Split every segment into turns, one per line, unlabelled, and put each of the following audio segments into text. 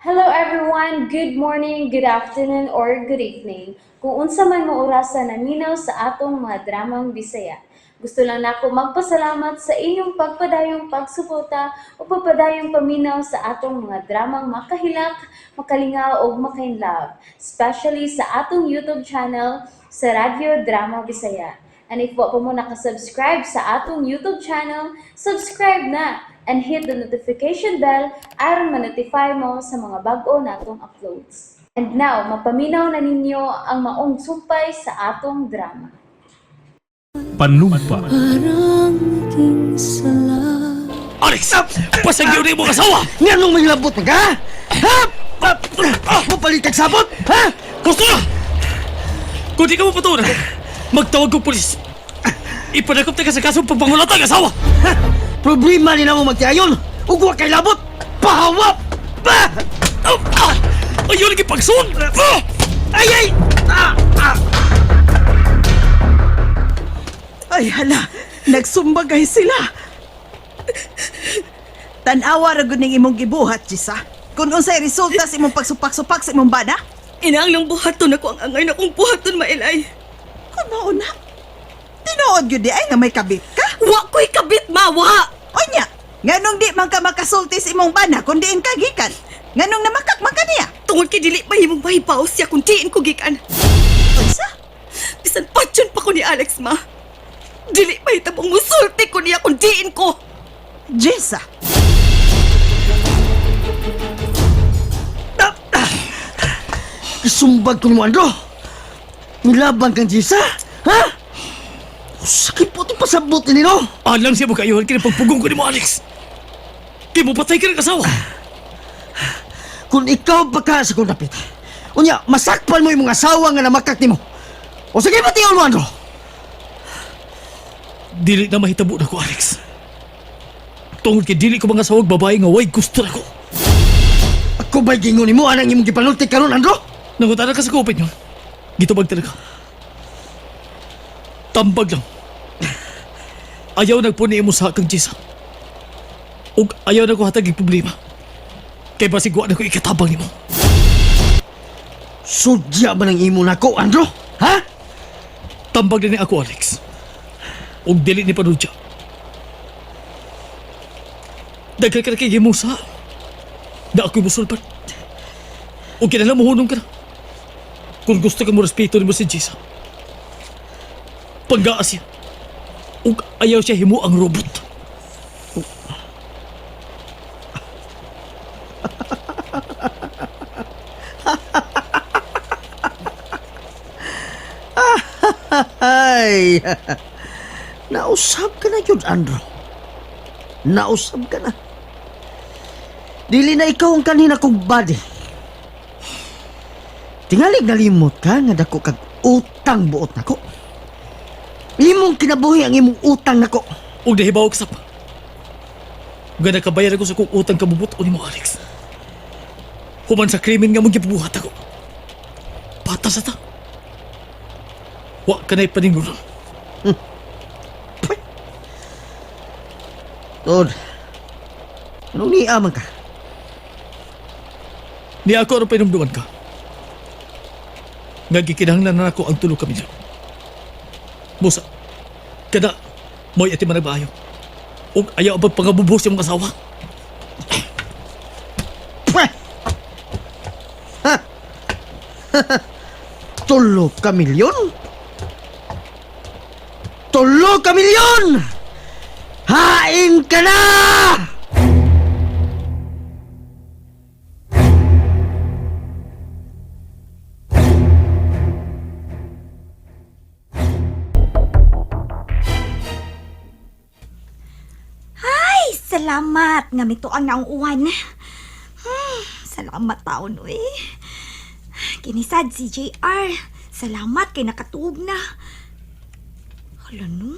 Hello everyone, good morning, good afternoon, or good evening. Kung unsa man mo orasan naminaw sa atong mga dramang Bisaya. Gusto lang nako magpasalamat sa inyong pagpadayong pagsuporta o pagpadayong paminaw sa atong mga dramang makahilak, makalingaw o makainlove, especially sa atong YouTube channel sa Radyo Drama Bisaya. And if wa pa mo nakasubscribe sa atong YouTube channel, subscribe na and hit the notification bell aron ma-notify mo sa mga bag-o natong uploads. And now, mapaminaw na ninyo ang maong sumpay sa atong drama.
Panlumpa.
Parang king sala.
Alex! Pasagyo rin mo kasawa!
Nga nung may labot na ka? Ha? Mapalitag sabot? Ha?
Gusto na! Kung di ka mo patunan, magtawag ko pulis. Ipanakop na ka sa kasong pagpangulatang asawa!
Ha? Problema ni na mo magtiayon. Ugwa kay labot. Pahawap! Ba!
Ayaw lagi pagsun!
Ay, ay!
Ay, hala, nagsumbagay sila. Tanawa ra gud ning imong gibuhat, Chisa. Kung unsay resulta sa imong pagsupak-supak sa imong bana,
Inaang lang buhaton ako ang angay na kong buhaton, mailay.
kun mauna. Tinuod gyud di ay nga may kabit ka.
Wa ko'y kabit, mawa!
Onya, nganong di man ka makasulti sa imong bana kun diin ka gikan. Nganong namakak man ka niya.
Tungod kay dili mahimong mahibaw siya kung diin ko gikan.
Unsa?
Bisan patyon pa ko ni Alex, ma. Dili mahitabong musulti ko niya kung diin ko.
Jessa.
Isumbag ko ni mo, Andro. Nilaban kang Jisa? Ha? Sakit po itong pasabot ni no?
Alang siya mo kayo, kinapagpugong ko ni mo, Alex! Kaya mo patay ka ng asawa!
Kung ikaw baka sa kong napit, unya, masakpan mo yung mga asawa nga namakak ni mo. O sige, patiyon mo, Andro.
Dili na mahitabo na ko, Alex. Tungod kay dili ko mga asawag babae nga way gusto na ko.
Ako ba'y gingon ni mo anang imong gipanulti karon, Andro?
Nangutana ka sa kupit yun. Gitubag talaga. Tambag lang. Ayaw nagpuni mo sa kang Jisa. Ug ayaw na ko hatag yung problema. Kaya basigwa na ko ikatabang ni mo.
Sudya ba ng imo na ko, Andro? Ha?
Tambag na ni ako, Alex. Ug dili ni Panudya. Dagkal ka na kay Gimusa. Na ako'y musulpan. Ug kinala mohunong ka na. Kung gusto ka mo respeto ni mo si Jisa. Panggaas siya. Ug ayaw siya himo ang robot.
Ay, nausap ka na yun, Andro. Nausap ka na. Dili na ikaw ang kanina kong body. Tingalig nalimot ka nga dako kag utang buot nako. Imong kinabuhi ang imong utang nako.
Ug nahibaw ka sa pa. Nga nakabayar ako sa kong utang kabubot o ni mo, Alex. Human sa krimen nga mong gibubuhat ako. Patas ata. Wa ka na'y paningunan.
Tod, anong niaman ka?
Ni ako ano pinumduman ka. Nga gikinahanglan na ako ang tulog kami dyan. Musa, kada mo'y ati managbayo. Ug ayaw abang pangabubos yung mga asawa.
Pweh! Ha? Tulo ka milyon? Tulo ka milyon! Hain ka na!
Ay, salamat nga mito ang naong uwan. Salamat taon, uy. Kinisad si JR. Salamat kay nakatuog na. Hala no.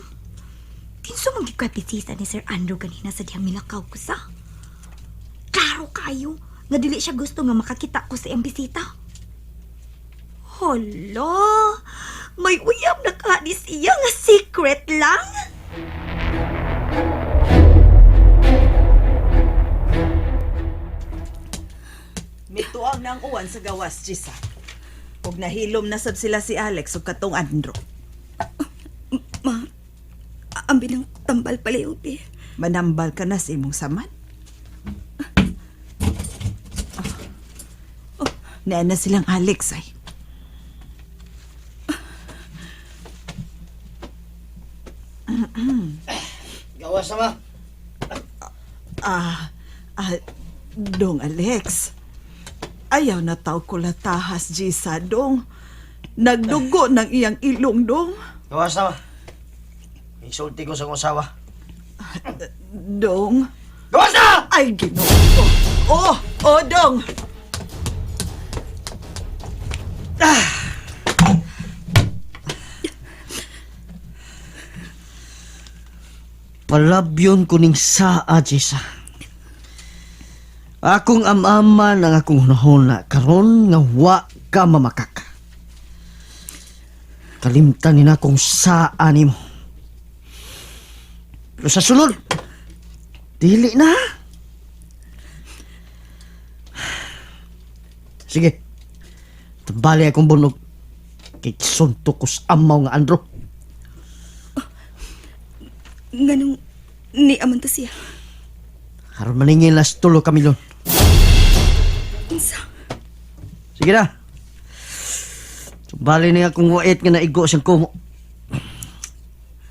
Kinso mong gikapitisa ni Sir Andrew kanina sa diyang milakaw ko sa? Klaro kayo nga dili siya gusto nga makakita ko sa iyang bisita. Hala, may uyab na ka ni siya nga secret lang.
Mituang na ang uwan sa gawas, Gisa. Ug nahilom na sab sila si Alex ug katong Andro.
Ma, ang bilang tambal pala yung ti.
Manambal ka na sa imong saman. Naan na silang Alex ay.
Gawas sama.
Dong Alex. Ayaw na tao ko latahas, Gisa, dong. Nagdugo ng iyang ilong, dong.
Gawas sama. Isulti ko sa kong asawa.
Dong.
Gawas na!
Ay, Ginoo ko. Dong.
Palabyon ko ning saa, Jisa. Akong amama ng akong hunahuna karon nga wa ka mamakak. Kalimtan ni na akong saa nimo. Pero sa sunod, dili na. Sige, tabali akong bunog. Kay suntok ko sa amaw nga Andro.
Ganong ni amanta siya.
Karon maningil nas tulo kami lon.
Unsa?
Sige na. Bali na akong wait nga naigo siyang kumo.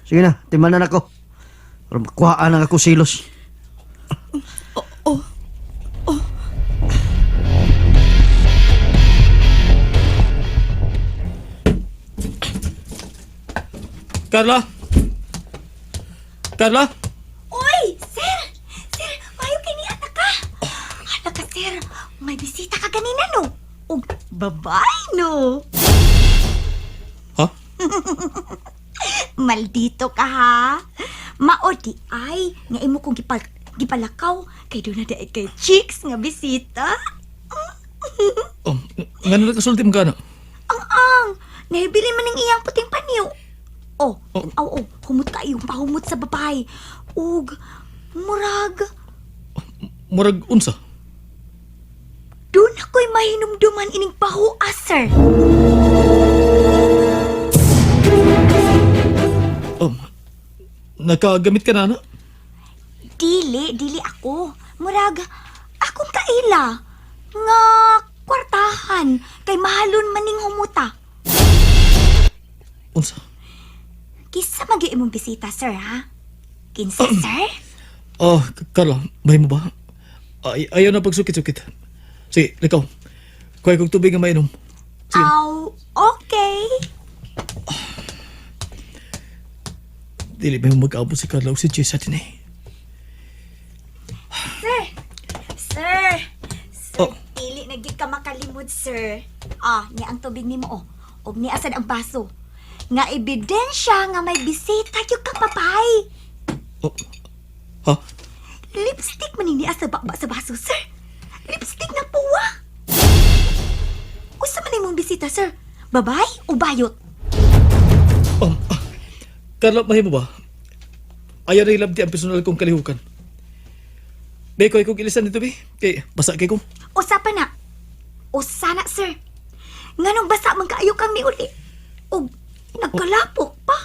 Sige na, timanan ako. Para makuhaan ang ako silos.
Carla? Carla?
Uy, sir! Sir, mayo kini anak ka. Hala ka, sir. May bisita ka ganina, no? Ug babae, no?
Ha?
Maldito ka, ha? Maodi ay, nga imo kong gipalakaw. Kay doon na daig kay chicks nga bisita.
Nga na nagkasulti mo ka na?
Ang, nahibili man ng iyang puting panyo. Humot ka yung pahumot sa babae. Ug, murag,
Murag unsa?
doon ako'y mahinumduman ining pahua, sir.
Nakagamit ka na?
Dili ako. Murag, akong kaila. Nga, kwartahan. Kay mahalon maning humuta.
Unsa?
Kisa magi imong bisita, sir, ha? Kinsa, sir?
Carla, may mo ba? Ayaw na pagsukit-sukit. Sige, likaw. Kuhay kong tubig nga mainom. Sige.
Aw, okay.
Dili ba yung mag-abot si Carla o si Jess atin eh?
Sir,
Oh.
dili na gid ka makalimod, sir. Ni ang tubig nimo, Og ni asad ang baso. Nga ebidensya nga may bisita yung kapapay.
Ha?
Lipstick man ini asa bakba sa baso, sir. Lipstick na puwa. Usa man imong bisita, sir? Babay o bayot?
Carla, may mo ba? Ayaw na ilabdi ang personal kong kalihukan. Be, kuhay kong ilisan dito, be. Kay, basa kay kong.
Usa pa na. Usa na, sir. Nganong basa man kaayo kang niuli. Og nagkalapok pa.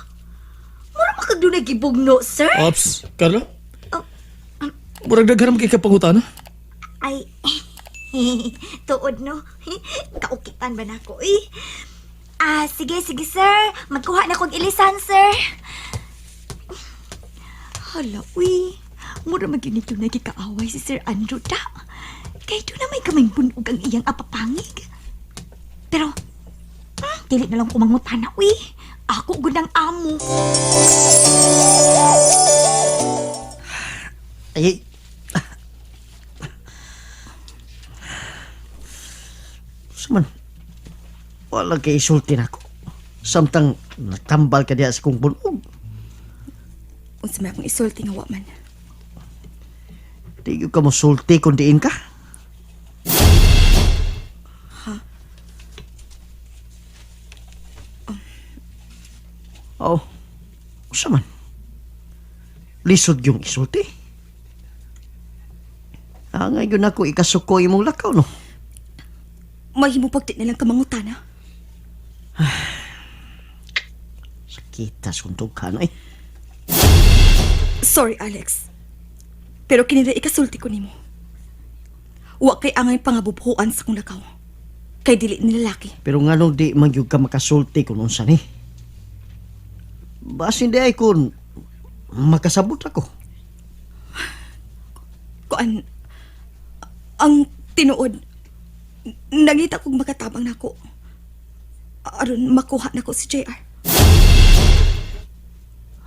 Mura makagdunay gibugno, sir.
Ops, Carla?
Oh,
Murag nagharam kay kapangutana.
Ay, tuod no. Kaukitan ba na ako, eh? Sige, sir. Magkuha na kong ilisan, sir. Hala, uy. Mura maginig yung nagkikaaway si Sir Andrew da. Kaya doon na may kamay bunog ang iyang apapangig. Pero, dili na lang kumangutana, uy. Ako gunang amo.
Ay, saman, wala kay isulti na ako. Samtang natambal ka diya sa kong bunog.
Unsa may akong isulti nga wa man.
Di ka mo sulti kung diin ka. Usa man. Lisod yung isulti. Ngayon ako ikasuko imong lakaw, no?
mahimo pagdi nilang kamangutana.
Sakita sundog ka, no eh.
Sorry, Alex. Pero kinira ikasulti ko nimo. Wa kay angay pangabubuhuan sa kong lakaw. Kay dili ni lalaki.
Pero nga nung di man yung ka makasulti kung unsa ni. Basin di ay kung makasabot ako.
Kuan, ang tinuod, nangita kong makatabang nako. Aron makuha nako si JR.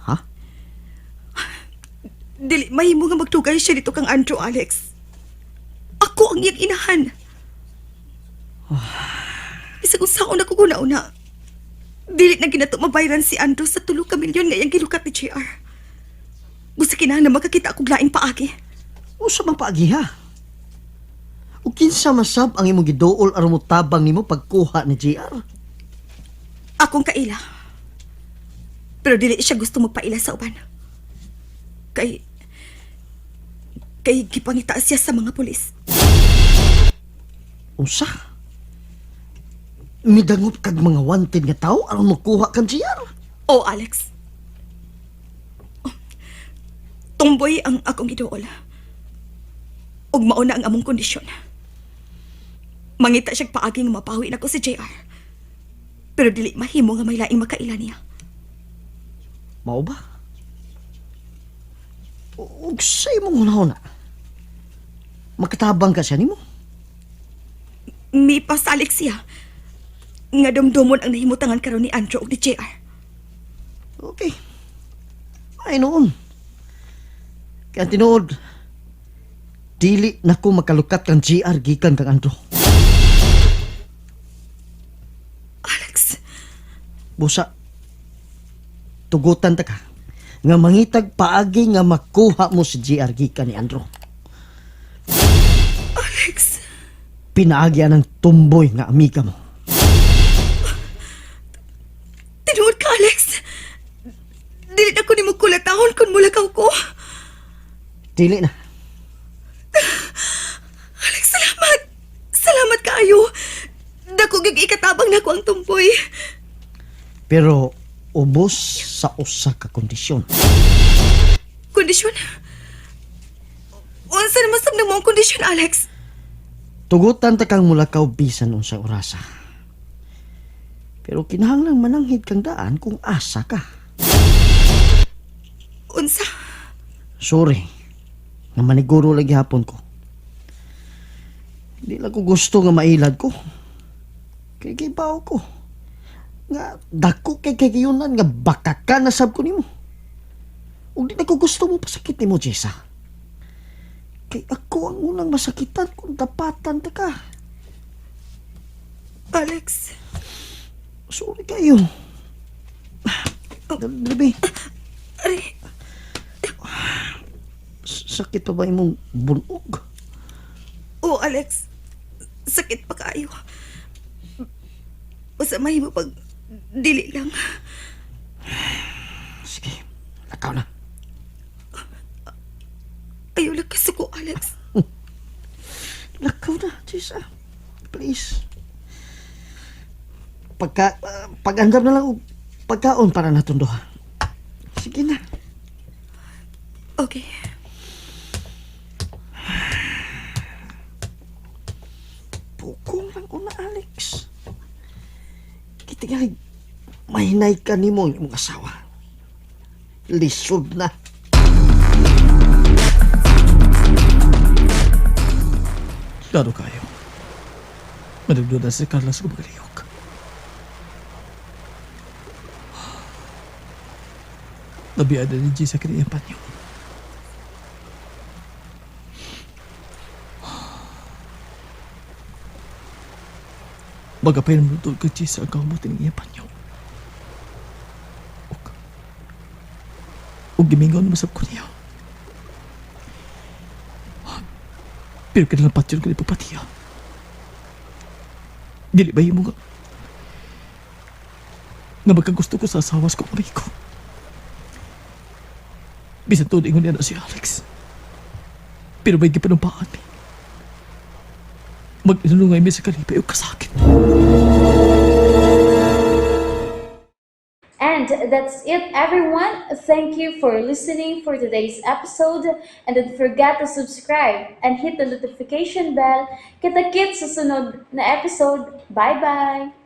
Ha?
Dili mahimo nga magtugay siya dito kang Andrew, Alex. Ako ang iyang inahan. Bisag unsaon ako guna-una. Dili na ginato mabayran si Andrew sa 3 ka milyon nga iyang gilukat ni JR. Busa kinahanglan na makakita akong laing paagi.
Usa man paagi ha? O kinsa masab ang imong giduol aron mo tabang nimo pagkuha ni JR?
Akong kaila. Pero dili siya gusto magpaila sa uban. Kay gipangita siya sa mga pulis.
Unsa? Midangop kag mga wanted nga tao aron makuha kang JR?
Oh, Alex. Tumboy ang akong giduol. Ug mauna ang among kondisyon. Mangita siya paagi nga mapawi na ko si JR. Pero dili mahimo nga may laing makaila niya.
Mao ba? Ug sa imong hunahuna, makatabang ka siya nimo?
Mi pasalik siya. Nga dumdumon ang nahimutangan karon ni Andrew ug ni JR.
Okay. Ay noon. Kaya tinuod, dili na ko makalukat kang JR gikan kang Andrew.
Alex,
Busa, tugutan ta ka nga mangitag paagi nga makuha mo si JR gikan ni Andrew.
Alex,
Pinaagyan ng tumboy nga amiga mo.
tinuod ka, Alex. Dili na ko ni mo kulatahon kung mulakaw ko.
Dili na.
Alex, salamat. Salamat kaayo. Dako gig ikatabang na ko ang tumboy.
Pero ubos sa usa ka kondisyon.
Kondisyon? Unsa na masab na mo ang kondisyon, Alex?
Tugutan ta kang mulakaw bisan unsa orasa. Pero kinahanglan mananghid kang daan kung asa ka.
Unsa?
Sorry, nga maniguro lagi hapon ko. Di lang ko gusto nga mailad ko. Kay gibaw ko. Nga dako kay kayunan nga baka ka nasab ko nimo. Ug di na ko gusto mo pasakit nimo, Jessa. Kay ako ang unang masakitan kung dapatan ta ka.
Alex,
Sorry kayo. Dali,
ari,
sakit pa ba imong bunog?
oh Alex, sakit pa kaayo. Basta mahimo pag dili lang.
Sige, lakaw na.
Ayaw lang kasi ko, Alex.
Lakaw na, Jessa. Please. Pag-andam na lang og pagkaon para natong duha. Sige na.
Okay.
Pukong lang ko na, Alex. Kitingay, mahinay ka ni mo yung imong asawa. Lisod na.
Klaro kayo. Madagduda si Carla sa kumagaliyok. Nabiada ni G sa kaniyang panyo. Magapay naman doon ka G sa ang kaumuti ng iyang panyo. Ug gimingaw na masab ko niya. Pero kailangan patyon ko ni papatiya. Dili ba mo nga nga magkagusto ko sa asawas ko amigo. Bisan todo ingon niya na si Alex. Pero may gipanumpaan ni. mag-inulungay mi sa kalipay o kasakit.
And that's it, everyone. Thank you for listening for today's episode. And don't forget to subscribe and hit the notification bell. Kita-kits sa sunod na episode. Bye-bye!